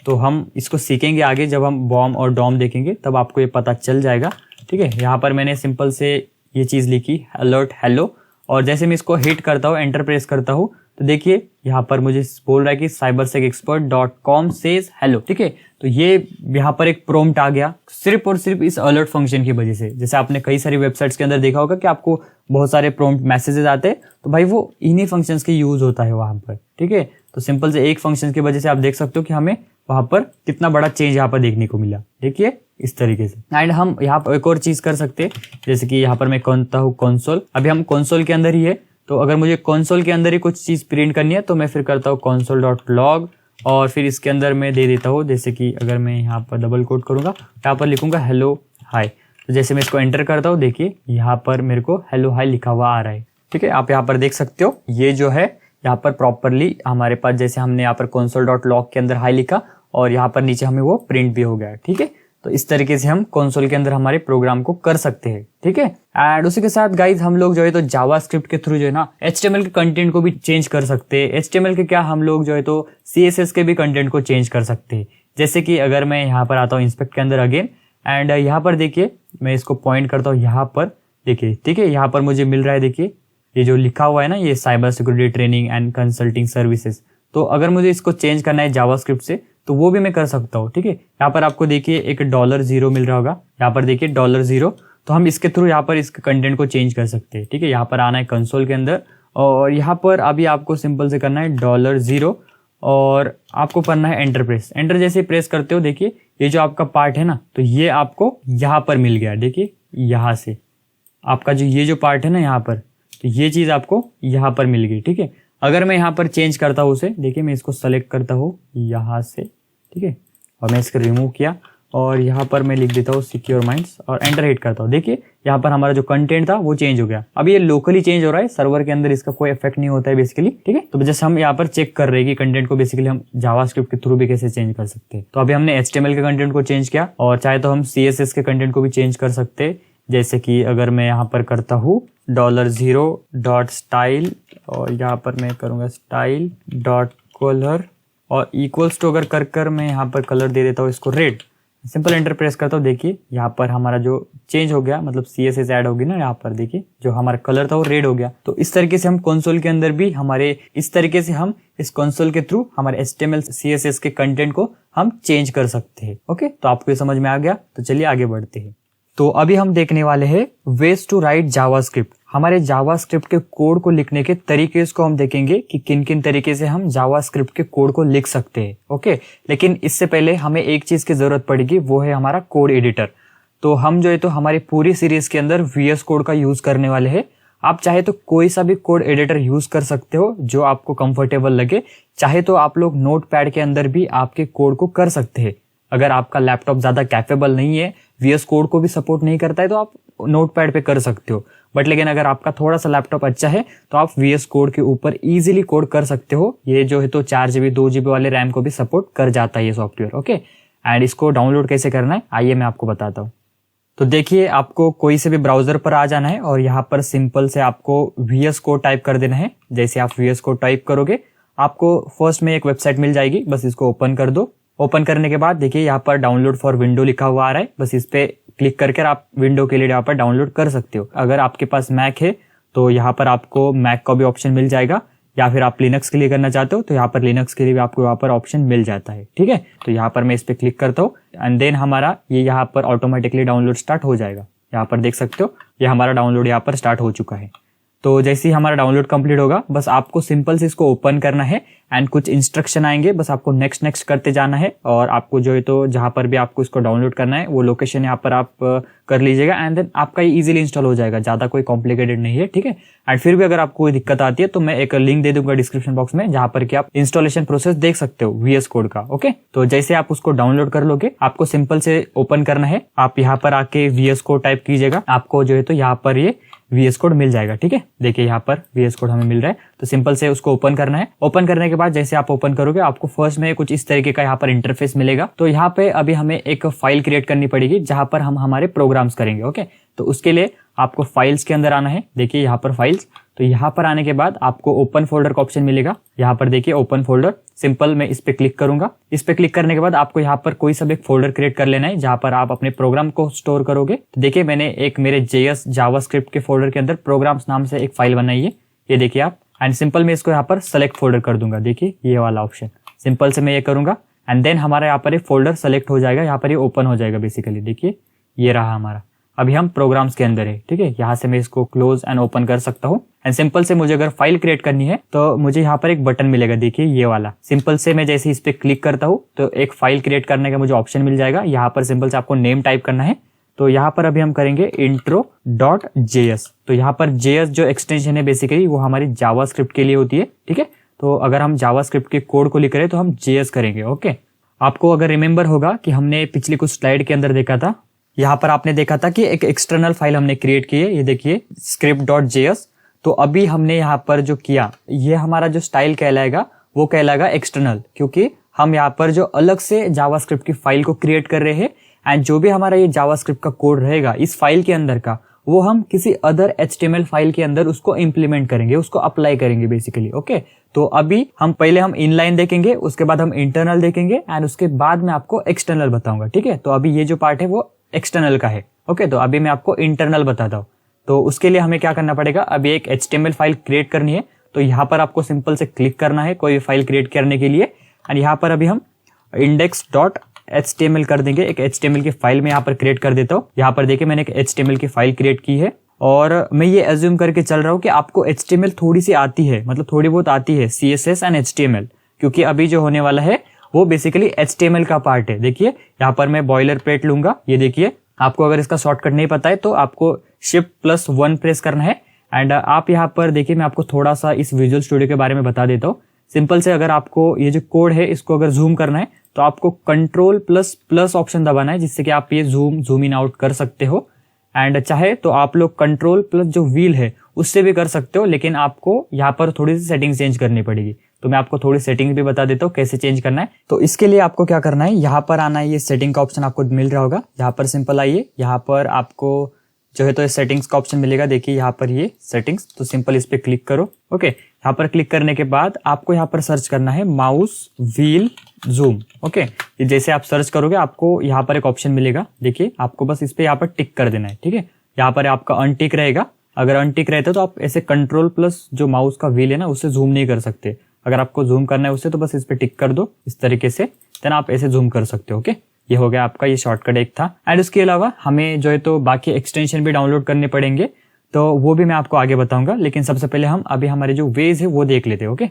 तो हम इसको सीखेंगे आगे, जब हम बॉम और डॉम देखेंगे तब आपको ये पता चल जाएगा, ठीक है। यहाँ पर मैंने सिंपल से ये चीज लिखी अलर्ट हेलो, और जैसे मैं इसको हिट करता हूँ, एंटर प्रेस करता हूँ, तो देखिए यहाँ पर मुझे बोल रहा है कि cybersecexpert.com says hello, ठीक है। तो ये यहाँ पर एक प्रॉम्प्ट आ गया सिर्फ और सिर्फ इस अलर्ट फंक्शन की वजह से। जैसे आपने कई सारी वेबसाइट्स के अंदर देखा होगा कि आपको बहुत सारे प्रॉम्प्ट मैसेजेस आते हैं, तो भाई वो इन्हीं फंक्शंस के यूज होता है वहां पर, ठीक है। तो सिंपल से एक फंक्शन की वजह से आप देख सकते हो कि हमें वहां पर कितना बड़ा चेंज यहाँ पर देखने को मिला, देखिए इस तरीके से। एंड हम यहाँ पर एक और चीज कर सकते हैं, जैसे कि यहाँ पर मैं कहता हूँ कंसोल। अभी हम कंसोल के अंदर ही है, तो अगर मुझे कंसोल के अंदर ही कुछ चीज प्रिंट करनी है तो मैं फिर करता हूँ console.log और फिर इसके अंदर मैं दे देता हूँ, जैसे कि अगर मैं यहाँ पर डबल कोट करूंगा यहाँ पर लिखूंगा हेलो हाय। तो जैसे मैं इसको एंटर करता हूँ देखिए यहाँ पर मेरे को हेलो हाय लिखा हुआ आ रहा है, ठीक है। आप यहाँ पर देख सकते हो ये जो है यहाँ पर प्रॉपरली हमारे पास, जैसे हमने यहाँ पर console.log के अंदर हाई लिखा और यहाँ पर नीचे हमें वो प्रिंट भी हो गया, ठीक है। तो इस तरीके से हम कंसोल के अंदर हमारे प्रोग्राम को कर सकते हैं, ठीक है। एंड उसी के साथ गाइज हम लोग जो है तो जावास्क्रिप्ट के थ्रू जो है ना HTML के कंटेंट को भी चेंज कर सकते हैं। HTML के क्या, हम लोग जो है तो CSS के भी कंटेंट को चेंज कर सकते हैं। जैसे कि अगर मैं यहाँ पर आता हूँ इंस्पेक्ट के अंदर अगेन, एंड यहाँ पर देखिए मैं इसको पॉइंट करता हूँ यहाँ पर, देखिए ठीक है। यहाँ पर मुझे मिल रहा है देखिए ये जो लिखा हुआ है ना, ये cyber security training and consulting services, तो अगर मुझे इसको चेंज करना है जावास्क्रिप्ट से तो वो भी मैं कर सकता हूँ। ठीक है, यहाँ पर आपको देखिए एक $0 मिल रहा होगा, यहाँ पर देखिए $0, तो हम इसके थ्रू यहाँ पर इसके कंटेंट को चेंज कर सकते हैं। ठीक है, यहाँ पर आना है कंसोल के अंदर और यहाँ पर अभी आपको सिंपल से करना है $0 और आपको करना है एंटर प्रेस। एंटर जैसे प्रेस करते हो देखिए ये जो आपका पार्ट है ना, तो ये आपको यहाँ पर मिल गया। देखिए यहाँ से आपका जो ये जो पार्ट है ना यहाँ पर, तो ये चीज़ आपको यहाँ पर मिल गई। ठीक है, अगर मैं यहाँ पर चेंज करता हूँ उसे, देखिए मैं इसको सेलेक्ट करता हूँ यहाँ से, ठीक है, और मैं इसको रिमूव किया और यहाँ पर मैं लिख देता हूँ सिक्योर माइंड्स और एंटर हिट करता हूँ। देखिए यहाँ पर हमारा जो कंटेंट था वो चेंज हो गया। अब ये लोकली चेंज हो रहा है, सर्वर के अंदर इसका कोई इफेक्ट नहीं होता है बेसिकली। ठीक है, तो जैसे हम यहाँ पर चेक कर रहे हैं कि कंटेंट को बेसिकली हम जावास्क्रिप्ट के थ्रू भी कैसे चेंज कर सकते हैं। तो अभी हमने HTML के कंटेंट को चेंज किया और चाहे तो हम CSS के कंटेंट को भी चेंज कर सकते हैं। जैसे कि अगर मैं यहाँ पर करता हूँ $0.style और यहाँ पर मैं करूँगा style.color और इक्वल्स टू अगर कर मैं यहाँ पर कलर दे देता हूँ इसको रेड। सिंपल एंटर प्रेस करता हूँ, देखिए यहाँ पर हमारा जो चेंज हो गया, मतलब CSS ऐड होगी ना, यहाँ पर देखिए जो हमारा कलर था वो रेड हो गया। तो इस तरीके से हम कंसोल के अंदर भी हमारे इस तरीके से हम इस कंसोल के थ्रू हमारे HTML CSS के कंटेंट को हम चेंज कर सकते हैं। ओके, तो आपको ये समझ में आ गया, तो चलिए आगे बढ़ते हैं। तो अभी हम देखने वाले हैं वेज टू राइट जावास्क्रिप्ट। हमारे जावास्क्रिप्ट के कोड को लिखने के तरीके को हम देखेंगे कि किन किन तरीके से हम जावास्क्रिप्ट के कोड को लिख सकते हैं। ओके, लेकिन इससे पहले हमें एक चीज की जरूरत पड़ेगी, वो है हमारा कोड एडिटर। तो हम जो है तो हमारी पूरी सीरीज के अंदर VS कोड का यूज करने वाले हैं। आप चाहे तो कोई सा भी कोड एडिटर यूज कर सकते हो जो आपको कंफर्टेबल लगे। चाहे तो आप लोग नोटपैड के अंदर भी आपके कोड को कर सकते हैं। अगर आपका लैपटॉप ज्यादा कैपेबल नहीं है, VS कोड को भी सपोर्ट नहीं करता है, तो आप नोटपैड पे कर सकते हो। बट लेकिन अगर आपका थोड़ा सा लैपटॉप अच्छा है तो आप VS कोड के ऊपर इजीली कोड कर सकते हो। ये जो है तो 4GB 2GB वाले रैम को भी सपोर्ट कर जाता है ये सॉफ्टवेयर। ओके, एंड इसको डाउनलोड कैसे करना है आइए मैं आपको बताता हूँ। तो देखिए आपको कोई से भी ब्राउजर पर आ जाना है और यहाँ पर सिंपल से आपको VS कोड टाइप कर देना है। जैसे आप VS कोड टाइप करोगे आपको फर्स्ट में एक वेबसाइट मिल जाएगी, बस इसको ओपन कर दो। ओपन करने के बाद देखिए यहाँ पर डाउनलोड फॉर विंडो लिखा हुआ आ रहा है, बस इस पे क्लिक करके आप विंडो के लिए यहाँ पर डाउनलोड कर सकते हो। अगर आपके पास मैक है तो यहाँ पर आपको मैक का भी ऑप्शन मिल जाएगा, या फिर आप लिनक्स के लिए करना चाहते हो तो यहाँ पर लिनक्स के लिए भी आपको यहाँ पर ऑप्शन मिल जाता है। ठीक है, तो यहाँ पर मैं इस पे क्लिक करता हूँ एंड देन हमारा ये यहाँ पर ऑटोमेटिकली डाउनलोड स्टार्ट हो जाएगा। यहाँ पर देख सकते हो ये हमारा डाउनलोड यहाँ पर स्टार्ट हो चुका है। तो जैसे ही हमारा डाउनलोड कंप्लीट होगा बस आपको सिंपल से इसको ओपन करना है एंड कुछ इंस्ट्रक्शन आएंगे, बस आपको नेक्स्ट नेक्स्ट करते जाना है। और आपको जो है तो जहां पर भी आपको इसको डाउनलोड करना है वो लोकेशन यहाँ पर आप कर लीजिएगा एंड देन आपका ये इजीली इंस्टॉल हो जाएगा, ज्यादा कोई कॉम्प्लिकेटेड नहीं है। ठीक है, एंड फिर भी अगर आपको कोई दिक्कत आती है तो मैं एक लिंक दे दूंगा डिस्क्रिप्शन बॉक्स में, जहां पर कि आप इंस्टॉलेशन प्रोसेस देख सकते हो VS कोड का। ओके, तो जैसे आप उसको डाउनलोड कर लोगे आपको सिंपल से ओपन करना है। आप यहाँ पर आके VS कोड टाइप कीजिएगा, आपको जो है तो यहाँ पर ये VS कोड मिल जाएगा। ठीक है, देखिए यहाँ पर VS कोड हमें मिल रहा है, तो सिंपल से उसको ओपन करना है। ओपन करने के बाद जैसे आप ओपन करोगे आपको फर्स्ट में कुछ इस तरीके का यहाँ पर इंटरफेस मिलेगा। तो यहाँ पे अभी हमें एक फाइल क्रिएट करनी पड़ेगी जहां पर हम हमारे प्रोग्राम्स करेंगे। ओके, तो उसके लिए आपको फाइल्स के अंदर आना है। देखिए यहाँ पर फाइल्स, तो यहाँ पर आने के बाद आपको ओपन फोल्डर का ऑप्शन मिलेगा। यहाँ पर देखिए ओपन फोल्डर, सिंपल मैं इस पे क्लिक करूंगा। इस पे क्लिक करने के बाद आपको यहाँ पर कोई सा भी एक फोल्डर क्रिएट कर लेना है जहां पर आप अपने प्रोग्राम को स्टोर करोगे। तो देखिए मैंने एक मेरे JS जावास्क्रिप्ट के फोल्डर के अंदर प्रोग्राम्स नाम से एक फाइल बनाई है, ये देखिए आप। एंड सिंपल मैं इसको यहाँ पर सेलेक्ट फोल्डर कर दूंगा, देखिए ये वाला ऑप्शन, सिंपल से मैं ये करूंगा एंड देन हमारा यहाँ पर एक फोल्डर सेलेक्ट हो जाएगा, यहाँ पर ये ओपन हो जाएगा बेसिकली। देखिए ये रहा हमारा, अभी हम प्रोग्राम्स के अंदर है। ठीक है, यहाँ से मैं इसको क्लोज एंड ओपन कर सकता हूँ। एंड सिंपल से मुझे अगर फाइल क्रिएट करनी है तो मुझे यहाँ पर एक बटन मिलेगा, देखिए ये वाला। सिंपल से मैं जैसे इस पे क्लिक करता हूँ तो एक फाइल क्रिएट करने का मुझे ऑप्शन मिल जाएगा। यहाँ पर सिंपल से आपको नेम टाइप करना है। तो यहाँ पर अभी हम करेंगे intro.js। तो यहाँ पर JS जो एक्सटेंशन है बेसिकली वो हमारी जावास्क्रिप्ट के लिए होती है। ठीक है, तो अगर हम जावास्क्रिप्ट के कोड को लिख रहे हैं तो हम JS करेंगे। ओके, आपको अगर रिमेम्बर होगा कि हमने पिछली कुछ स्लाइड के अंदर देखा था, यहाँ पर आपने देखा था कि एक एक्सटर्नल फाइल हमने क्रिएट की है, ये देखिए script.js। तो अभी हमने यहाँ पर जो किया ये हमारा जो स्टाइल कहलाएगा वो कहलाएगा एक्सटर्नल, क्योंकि हम यहाँ पर जो अलग से जावास्क्रिप्ट की फाइल को क्रिएट कर रहे हैं एंड जो भी हमारा ये जावास्क्रिप्ट का कोड रहेगा इस फाइल के अंदर का, वो हम किसी अदर HTML फाइल के अंदर उसको इम्प्लीमेंट करेंगे, उसको अप्लाई करेंगे बेसिकली। ओके, तो अभी हम पहले हम इनलाइन देखेंगे, उसके बाद हम इंटरनल देखेंगे एंड उसके बाद मैं आपको एक्सटर्नल बताऊंगा। ठीक है, तो अभी ये जो पार्ट है वो एक्सटर्नल का है। ओके, तो अभी मैं आपको इंटरनल बताता हूँ। तो उसके लिए हमें क्या करना पड़ेगा, अभी एक HTML फाइल क्रिएट करनी है। तो यहाँ पर आपको सिंपल से क्लिक करना है कोई फाइल क्रिएट करने के लिए, और यहाँ पर अभी हम index.html कर देंगे। एक HTML की फाइल में यहाँ पर क्रिएट कर देता हूँ। यहाँ पर देखिए मैंने एक HTML की फाइल क्रिएट की है, और मैं ये एज्यूम करके चल रहा हूँ कि आपको HTML थोड़ी सी आती है, मतलब थोड़ी बहुत आती है, CSS एंड HTML, क्योंकि अभी जो होने वाला है वो बेसिकली HTML का पार्ट है। देखिए यहाँ पर मैं बॉयलर प्लेट लूंगा, ये देखिए। आपको अगर इसका शॉर्टकट नहीं पता है तो आपको Shift+1 प्रेस करना है। एंड आप यहाँ पर देखिए, मैं आपको थोड़ा सा इस विजुअल स्टूडियो के बारे में बता देता हूँ। सिंपल से अगर आपको ये जो कोड है इसको अगर जूम करना है तो आपको Ctrl++ ऑप्शन दबाना है, जिससे कि आप ये जूम इन आउट कर सकते हो। एंड चाहे तो आप लोग Ctrl+ जो व्हील है उससे भी कर सकते हो, लेकिन आपको यहाँ पर थोड़ी सी सेटिंग चेंज करनी पड़ेगी। तो मैं आपको थोड़ी सेटिंग भी बता देता हूँ कैसे चेंज करना है। तो इसके लिए आपको क्या करना है, यहाँ पर आना है, ये सेटिंग का ऑप्शन आपको मिल रहा होगा। यहाँ पर सिंपल आइए, यहाँ पर आपको जो है तो सेटिंग्स का ऑप्शन मिलेगा। देखिए यहाँ पर ये सेटिंग्स, तो सिंपल इस पे क्लिक करो। ओके, यहाँ पर क्लिक करने के बाद आपको यहाँ पर सर्च करना है माउस व्हील जूम। ओके, जैसे आप सर्च करोगे आपको यहाँ पर एक ऑप्शन मिलेगा। देखिए आपको बस इस पे यहाँ पर टिक कर देना है, ठीक है। यहाँ पर आपका अनटिक रहेगा। अगर अनटिक रहता तो आप ऐसे Ctrl+ जो माउस का व्हील है ना उससे जूम नहीं कर सकते। अगर आपको जूम करना है उससे तो बस इस पे टिक कर दो इस तरीके से, देन आप ऐसे जूम कर सकते हो। ओके, ये हो गया आपका, ये शॉर्टकट एक था। एंड उसके अलावा हमें जो है तो बाकी एक्सटेंशन भी डाउनलोड करने पड़ेंगे, तो वो भी मैं आपको आगे बताऊंगा। लेकिन सबसे पहले हम अभी हमारे जो वेज है वो देख लेते हैं। ओके,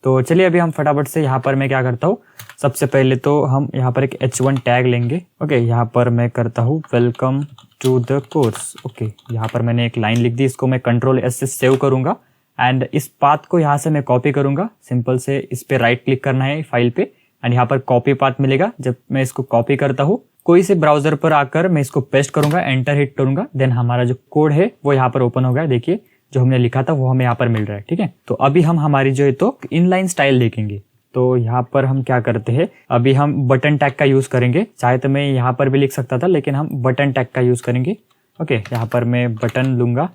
तो चलिए अभी हम फटाफट से यहाँ पर मैं क्या करता हूँ, सबसे पहले तो हम यहाँ पर एक H1 टैग लेंगे। ओके, यहाँ पर मैं करता हूँ welcome to the course. Okay, यहाँ पर मैंने एक लाइन लिख दी, इसको मैं Ctrl+S से सेव करूंगा। एंड इस पाथ को यहाँ से मैं कॉपी करूंगा। सिंपल से इस पे राइट क्लिक करना है फाइल पे, एंड यहाँ पर कॉपी पाथ मिलेगा। जब मैं इसको कॉपी करता हूँ कोई से ब्राउजर पर आकर मैं इसको पेस्ट करूंगा, एंटर हिट करूंगा, देन हमारा जो कोड है वो यहाँ पर ओपन हो गया। देखिए जो हमने लिखा था वो हमें यहाँ पर मिल रहा है, ठीक है। तो अभी हम हमारी जो है तो इनलाइन स्टाइल देखेंगे। तो यहाँ पर हम क्या करते हैं, अभी हम बटन टैग का यूज करेंगे। चाहे तो मैं यहाँ पर भी लिख सकता था, लेकिन हम बटन टैग का यूज करेंगे। ओके, यहाँ पर मैं बटन लूंगा,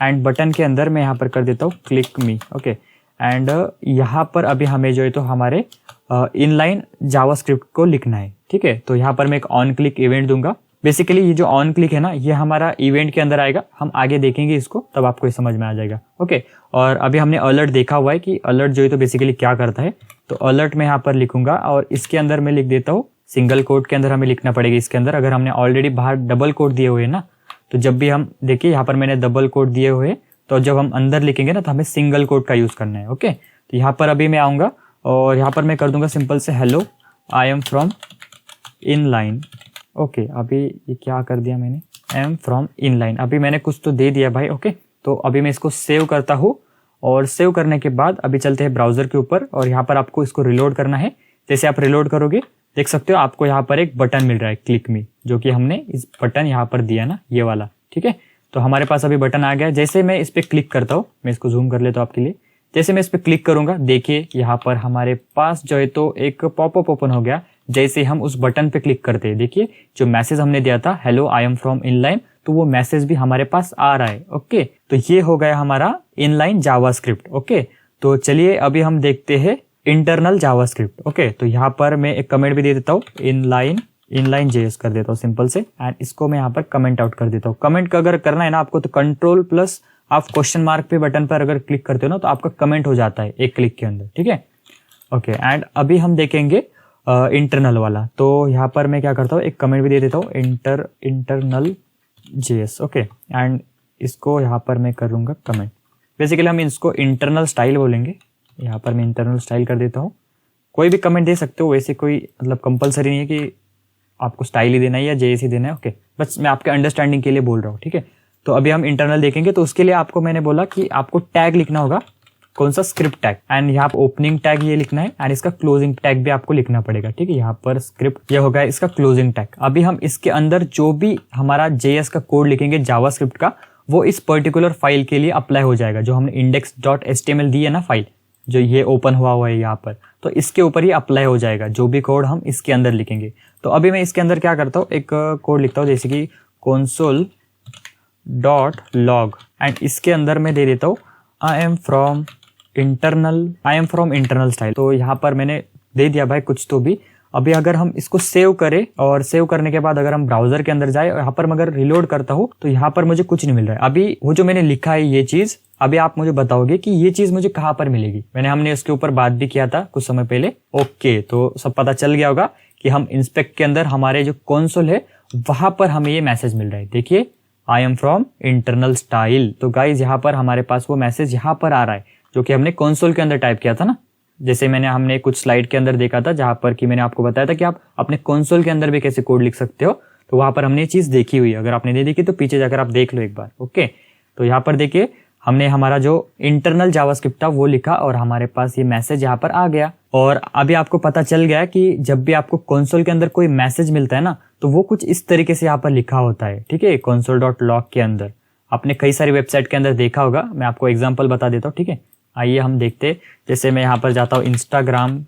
एंड बटन के अंदर मैं यहाँ पर कर देता हूँ क्लिक मी। ओके, एंड यहाँ पर अभी हमें जो है तो हमारे इनलाइन जावास्क्रिप्ट को लिखना है, ठीक है। तो यहाँ पर मैं एक ऑन क्लिक इवेंट दूंगा। बेसिकली ये जो ऑन क्लिक है ना, ये हमारा इवेंट के अंदर आएगा। हम आगे देखेंगे इसको, तब आपको ये समझ में आ जाएगा। ओके, और अभी हमने अलर्ट देखा हुआ है कि अलर्ट जो है तो बेसिकली क्या करता है। तो अलर्ट में यहाँ पर लिखूंगा, और इसके अंदर मैं लिख देता हूँ सिंगल कोट के अंदर हमें लिखना पड़ेगा। इसके अंदर अगर हमने ऑलरेडी बाहर डबल कोट दिए हुए हैं ना, तो जब भी हम देखिए यहाँ पर मैंने डबल कोट दिए हुए, तो जब हम अंदर लिखेंगे ना तो हमें सिंगल कोट का यूज करना है। ओके, तो यहाँ पर अभी मैं आऊंगा और यहाँ पर मैं कर दूंगा सिंपल से hello I am from inline. Okay, अभी ये क्या कर दिया मैंने, आई एम फ्रॉम इनलाइन। अभी मैंने कुछ तो दे दिया भाई। ओके, तो अभी मैं इसको सेव करता हूँ, और सेव करने के बाद अभी चलते हैं ब्राउजर के ऊपर, और यहाँ पर आपको इसको रिलोड करना है। जैसे आप रिलोड करोगे देख सकते हो आपको यहाँ पर एक बटन मिल रहा है क्लिक मी, जो कि हमने इस बटन यहाँ पर दिया ना, ये वाला, ठीक है। तो हमारे पास अभी बटन आ गया। जैसे मैं इस पे क्लिक करता हूँ, मैं इसको जूम कर लेता हूँ आपके लिए। जैसे मैं इस पे क्लिक करूंगा, देखिए यहाँ पर हमारे पास जो है तो एक पॉपअप ओपन हो गया। जैसे हम उस बटन पे क्लिक करते हैं, देखिए जो मैसेज हमने दिया था hello I am from inline, तो वो मैसेज भी हमारे पास आ रहा है। ओके, तो ये हो गया हमारा इनलाइन जावास्क्रिप्ट। ओके, तो चलिए अभी हम देखते हैं इंटरनल जावास्क्रिप्ट। ओके, तो यहाँ पर मैं एक कमेंट भी दे देता हूँ, इनलाइन जेएस कर देता हूँ सिंपल से, एंड इसको मैं यहाँ पर कमेंट आउट कर देता हूँ। कमेंट का अगर करना है ना आपको, तो Ctrl+ आप क्वेश्चन मार्क पे बटन पर अगर क्लिक करते हो ना, तो आपका कमेंट हो जाता है एक क्लिक के अंदर, ठीक है। ओके, एंड अभी हम देखेंगे इंटरनल वाला। तो यहाँ पर मैं क्या करता हूँ, एक कमेंट भी दे देता हूँ इंटरनल जेएस। ओके, एंड इसको यहाँ पर मैं करूँगा कमेंट। बेसिकली हम इसको इंटरनल स्टाइल बोलेंगे। यहाँ पर मैं इंटरनल स्टाइल कर देता हूँ। कोई भी कमेंट दे सकते हो, वैसे कोई मतलब कंपलसरी नहीं है कि आपको स्टाइल ही देना है या जेएस ही देना है। ओके, बस मैं आपके अंडरस्टैंडिंग के लिए बोल रहा हूँ, ठीक है। तो अभी हम इंटरनल देखेंगे, तो उसके लिए आपको मैंने बोला कि आपको टैग लिखना होगा, कौन सा स्क्रिप्ट टैग, एंड यहाँ पर ओपनिंग टैग ये लिखना है, एंड इसका क्लोजिंग टैग भी आपको लिखना पड़ेगा, ठीक है। यहाँ पर स्क्रिप्ट ये हो गया इसका क्लोजिंग टैग। अभी हम इसके अंदर जो भी हमारा जेएस का कोड लिखेंगे जावास्क्रिप्ट का, वो इस पर्टिकुलर फाइल के लिए अप्लाई हो जाएगा। जो हमने index.html दी है ना फाइल, जो ये ओपन हुआ है यहाँ पर, तो इसके ऊपर ही अप्लाई हो जाएगा जो भी कोड हम इसके अंदर लिखेंगे। तो अभी मैं इसके अंदर क्या करता हूँ, एक कोड लिखता हूँ, जैसे कि console.log, एंड इसके अंदर मैं दे देता हूँ I am from internal style. तो यहाँ पर मैंने दे दिया भाई कुछ तो भी, अभी अगर हम इसको सेव करें और सेव करने के बाद अगर हम ब्राउजर के अंदर जाए और यहाँ पर मैं अगर रिलोड करता हूँ तो यहाँ पर मुझे कुछ नहीं मिल रहा है। अभी वो जो मैंने लिखा है ये चीज, अभी आप मुझे बताओगे कि ये चीज मुझे कहाँ पर मिलेगी। हमने उसके ऊपर बात भी किया था कुछ समय पहले। ओके, तो सब पता चल गया होगा कि हम इंस्पेक्ट के अंदर हमारे जो कंसोल है वहां पर हमें ये मैसेज मिल रहा है। देखिए, I am from internal style. तो गाइज यहाँ पर हमारे पास वो मैसेज यहाँ पर आ रहा है जो कि हमने कंसोल के अंदर टाइप किया था ना। जैसे हमने कुछ स्लाइड के अंदर देखा था जहां पर कि मैंने आपको बताया था कि आप अपने कंसोल के अंदर भी कैसे कोड लिख सकते हो, तो वहां पर हमने ये चीज देखी हुई है। अगर आपने नहीं देखी तो पीछे जाकर आप देख लो एक बार। ओके, तो यहाँ पर देखिए हमने हमारा जो इंटरनल जावास्क्रिप्ट था वो लिखा और हमारे पास ये मैसेज यहाँ पर आ गया। और अभी आपको पता चल गया कि जब भी आपको कंसोल के अंदर कोई मैसेज मिलता है ना तो वो कुछ इस तरीके से यहाँ पर लिखा होता है। ठीक है, console.log के अंदर आपने कई सारी वेबसाइट के अंदर देखा होगा। मैं आपको एग्जांपल बता देता हूँ। ठीक है, आइए हम देखते। जैसे मैं यहाँ पर जाता हूँ इंस्टाग्राम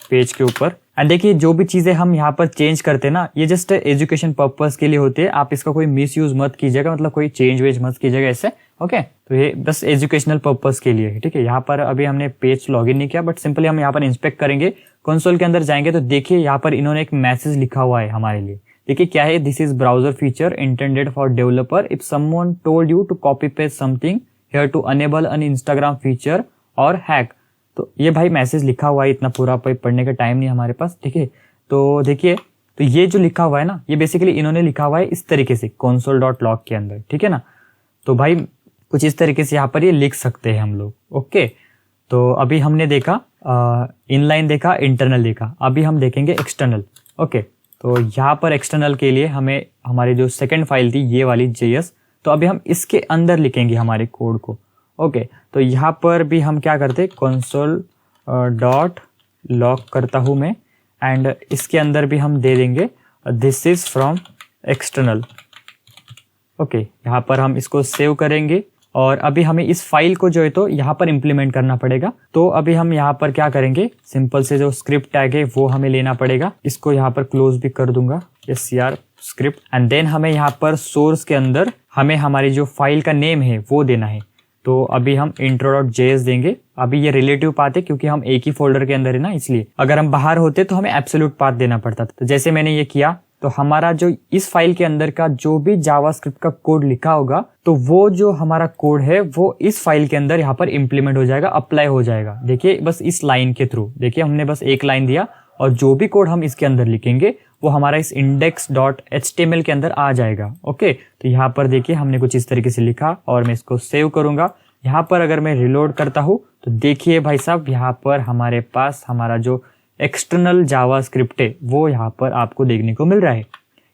पेज के ऊपर एंड देखिए जो भी चीजें हम यहाँ पर चेंज करते हैं ना ये जस्ट एजुकेशन पर्पस के लिए होती है। आप इसका कोई मिस यूज मत कीजिएगा, मतलब कोई चेंज वेज मत कीजिएगा ऐसे। ओके, तो ये बस एजुकेशनल पर्पस के लिए है। ठीक है, यहाँ पर अभी हमने पेज लॉग इन नहीं किया बट सिंपली हम यहाँ पर इंस्पेक्ट करेंगे, कंसोल के अंदर जाएंगे तो देखिए यहाँ पर इन्होंने एक मैसेज लिखा हुआ है हमारे लिए। देखिए क्या है, this is browser feature intended for developer if someone told you to copy paste something here to enable an Instagram feature और हैक। तो ये भाई मैसेज लिखा हुआ है, इतना पूरा पढ़ने का टाइम नहीं हमारे पास। ठीक है, तो देखिए तो ये जो लिखा हुआ है ना ये बेसिकली इन्होंने लिखा हुआ है इस तरीके से console.log के अंदर। ठीक है ना, तो भाई कुछ इस तरीके से यहाँ पर ये लिख सकते हैं हम लोग। ओके, तो अभी हमने देखा इनलाइन देखा, इंटरनल देखा, अभी हम देखेंगे एक्सटर्नल। ओके, तो यहाँ पर एक्सटर्नल के लिए हमें हमारी जो सेकेंड फाइल थी ये वाली JS, तो अभी हम इसके अंदर लिखेंगे हमारे कोड को। ओके, तो यहाँ पर भी हम क्या करते console.log करता हूँ मैं एंड इसके अंदर भी हम दे देंगे this is from external. Okay, यहाँ पर हम इसको सेव करेंगे और अभी हमें इस फाइल को जो है तो यहाँ पर इम्प्लीमेंट करना पड़ेगा। तो अभी हम यहाँ पर क्या करेंगे, सिंपल से जो स्क्रिप्ट टैग है वो हमें लेना पड़ेगा। इसको यहाँ पर क्लोज भी कर दूंगा, SCR स्क्रिप्ट, एंड देन हमें यहाँ पर सोर्स के अंदर हमें हमारी जो फाइल का नेम है वो देना है। तो अभी हम intro.js देंगे। अभी ये रिलेटिव पाथ है क्योंकि हम एक ही फोल्डर के अंदर है ना, इसलिए अगर हम बाहर होते तो हमें एब्सोल्यूट पाथ देना पड़ता था। तो जैसे मैंने ये किया तो हमारा जो इस फाइल के अंदर का जो भी जावास्क्रिप्ट का कोड लिखा होगा तो वो जो हमारा कोड है वो इस फाइल के अंदर यहाँ पर इम्प्लीमेंट हो जाएगा, अप्लाई हो जाएगा। देखिए बस इस लाइन के थ्रू, देखिए हमने बस एक लाइन दिया और जो भी कोड हम इसके अंदर लिखेंगे वो हमारा इस index.html के अंदर आ जाएगा। ओके, तो यहाँ पर देखिए हमने कुछ इस तरीके से लिखा और मैं इसको सेव करूंगा। यहाँ पर अगर मैं रिलोड करता हूँ तो देखिए भाई साहब यहाँ पर हमारे पास हमारा जो एक्सटर्नल जावास्क्रिप्ट है वो यहाँ पर आपको देखने को मिल रहा है।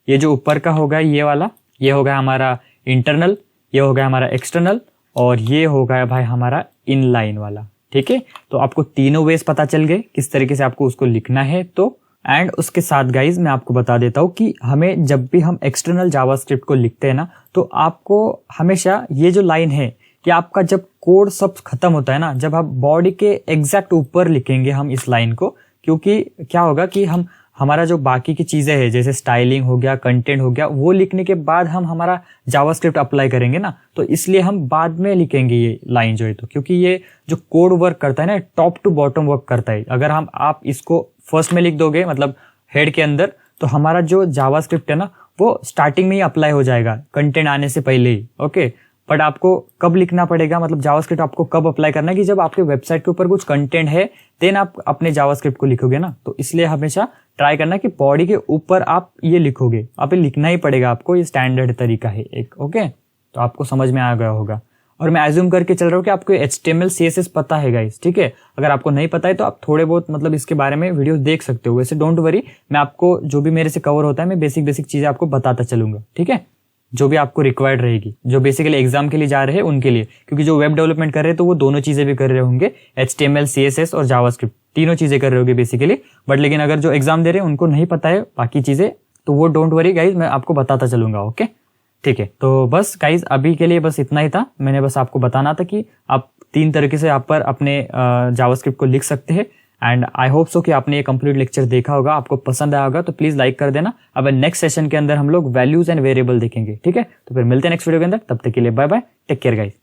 ये जो ऊपर का होगा ये वाला, ये होगा हमारा इंटरनल, ये होगा हमारा एक्सटर्नल और ये होगा भाई हमारा इनलाइन वाला। ठीक है, तो आपको तीनों वेज पता चल गए किस तरीके से आपको उसको लिखना है। तो एंड उसके साथ गाइज मैं आपको बता देता हूँ कि हमें जब भी हम एक्सटर्नल जावास्क्रिप्ट को लिखते हैं ना तो आपको हमेशा ये जो लाइन है कि आपका जब कोड सब खत्म होता है ना, जब आप बॉडी के एग्जैक्ट ऊपर लिखेंगे हम इस लाइन को, क्योंकि क्या होगा कि हम हमारा जो बाकी की चीजें हैं जैसे स्टाइलिंग हो गया, कंटेंट हो गया, वो लिखने के बाद हम हमारा जावास्क्रिप्ट अप्लाई करेंगे ना, तो इसलिए हम बाद में लिखेंगे ये लाइन जो है। तो क्योंकि ये जो कोड वर्क करता है ना टॉप टू बॉटम वर्क करता है। अगर आप इसको फर्स्ट में लिख दोगे मतलब हेड के अंदर, तो हमारा जो जावास्क्रिप्ट है ना वो स्टार्टिंग में ही अप्लाई हो जाएगा कंटेंट आने से पहले ही। ओके, बट आपको कब लिखना पड़ेगा, मतलब जावास्क्रिप्ट आपको कब अप्लाई करना है कि जब आपके वेबसाइट के ऊपर कुछ कंटेंट है देन आप अपने जावास्क्रिप्ट को लिखोगे ना। तो इसलिए हमेशा ट्राई करना कि बॉडी के ऊपर आप ये लिखोगे, आप ये लिखना ही पड़ेगा आपको, ये स्टैंडर्ड तरीका है एक। ओके, तो आपको समझ में आ गया होगा और मैं एज्यूम करके चल रहा हूँ कि आपको HTML CSS पता है गाइस। ठीक है, अगर आपको नहीं पता है तो आप थोड़े बहुत मतलब इसके बारे में वीडियो देख सकते हो। वैसे डोंट वरी, मैं आपको जो भी मेरे से कवर होता है मैं बेसिक चीजें आपको बताता चलूंगा। ठीक है, जो भी आपको रिक्वायर्ड रहेगी, जो बेसिकली एग्जाम के लिए जा रहे हैं उनके लिए, क्योंकि जो वेब डेवलपमेंट कर रहे हैं तो वो दोनों चीजें भी कर रहे होंगे, HTML CSS और जावास्क्रिप्ट तीनों चीजें कर रहे होंगे बेसिकली। बट लेकिन अगर जो एग्जाम दे रहे हैं उनको नहीं पता है बाकी चीजें तो वो डोंट वरी गाइज, मैं आपको बताता चलूंगा। ओके, ठीक है, तो बस गाइज अभी के लिए बस इतना ही था। मैंने बस आपको बताना था कि आप 3 तरीके से आप पर अपने जावास्क्रिप्ट को लिख सकते हैं। एंड आई होप सो कि आपने ये कंप्लीट लेक्चर देखा होगा, आपको पसंद आया होगा तो प्लीज लाइक कर देना। अब नेक्स्ट सेशन के अंदर हम लोग वैल्यूज एंड वेरिएबल देखेंगे। ठीक है, तो फिर मिलते हैं नेक्स्ट वीडियो के अंदर, तब तक के लिए bye bye, take care guys.